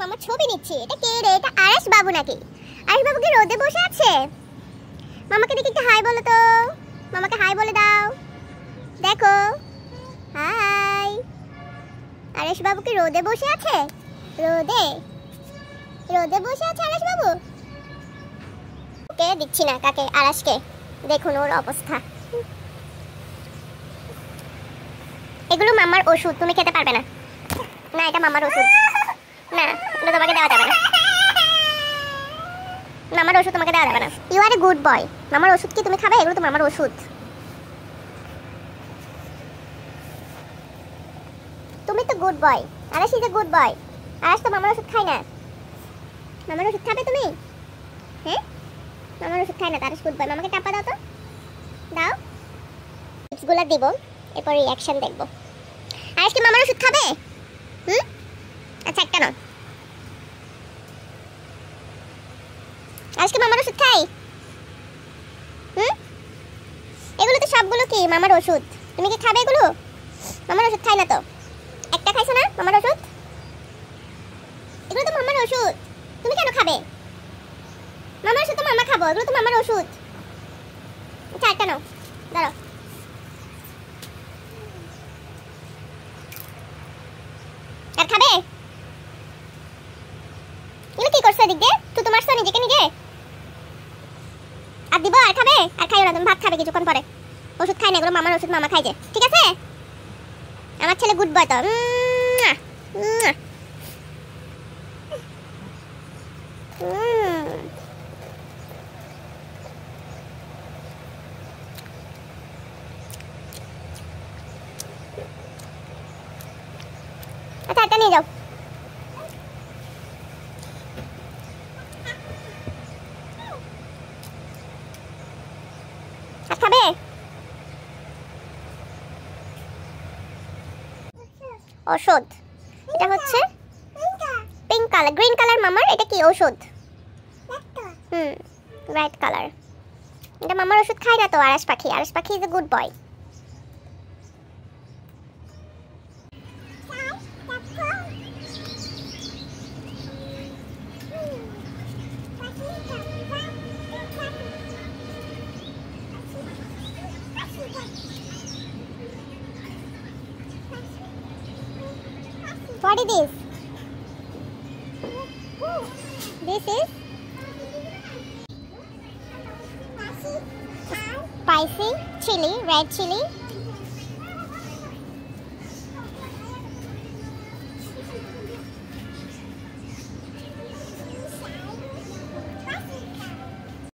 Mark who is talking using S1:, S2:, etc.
S1: মামা ছবি নিচ্ছে। এটা কে রে? এটা আরেশ বাবু নাকি? আরেশ বাবু কি রোদে বসে আছে? মামাকে দেখি একটু হাই বলো তো। মামাকে হাই বলে দাও। দেখো, হাই। আরেশ বাবু কি রোদে বসে আছে? রোদে রোদে বসে আছে আরেশ বাবু। ওকে দিচ্ছি না, কাকে? আরেশকে। দেখুন ওর অবস্থা। এগুলো মামার ওষুধ, তুমি খেতে পারবে না। না, এটা মামার ওষুধ না, এটা তোমাকে দেওয়া যাবে না। মামার ওষুধ তোমাকে দেওয়া যাবে না। You are a good boy. মামার ওষুধ কি তুমি খাবে? এগুলো তো মামার ওষুধ। তুমি তো good boy. Aresh is a good boy. Aresh তো মামার ওষুধ খায় না। মামার ওষুধ খাবে তুমি? হ্যাঁ, মামার ওষুধ খায় না। আরেশ গুড বয়। মামাকে টাপা দাও তো, দাও। টিপসগুলো দিব, এরপর রিঅ্যাকশন দেখব। আরেশ কি মামার ওষুধ খাবে? আচ্ছা, একটা নাও। আজকে মামার ওষুধ খাই। এগুলো তো সবগুলো কি মামার ওষুধ। তুমি কি খাবে এগুলো? মামার ওষুধ খাই না তো। একটা খাইছো না মামার ওষুধ? এগুলো তো মামার ওষুধ, তুমি কেন খাবে? মামার ওষুধ তো মামা খাবো, এগুলো তো মামার ওষুধ। আচ্ছা, একটা নাও, দাঁড়াও। আর খাবে? এগুলো কি করছো এদিক দিয়ে? তুই তো মারছো নিজেকে নিজে। আর দিব? আর খাবে? আর খাইও না, তুমি ভাত খাবে কিছুক্ষণ পরে। ওষুধ খাই না, এগুলো মামার ওষুধ, মামা খাই যে। ঠিক আছে? আমার ছেলে গুড বয় তো। আচ্ছা, একটা নিয়ে যাও। আর খাবে? ওষুধ। এটা হচ্ছে পিঙ্ক কালার, গ্রিন কালার মামার। এটা কি ওষুধ? Right colour. এটা মামার ওষুধ খায় না তো আরেশ পাখি। আরেশ পাখি is a good boy. What is this? This is spicy chili, red chili.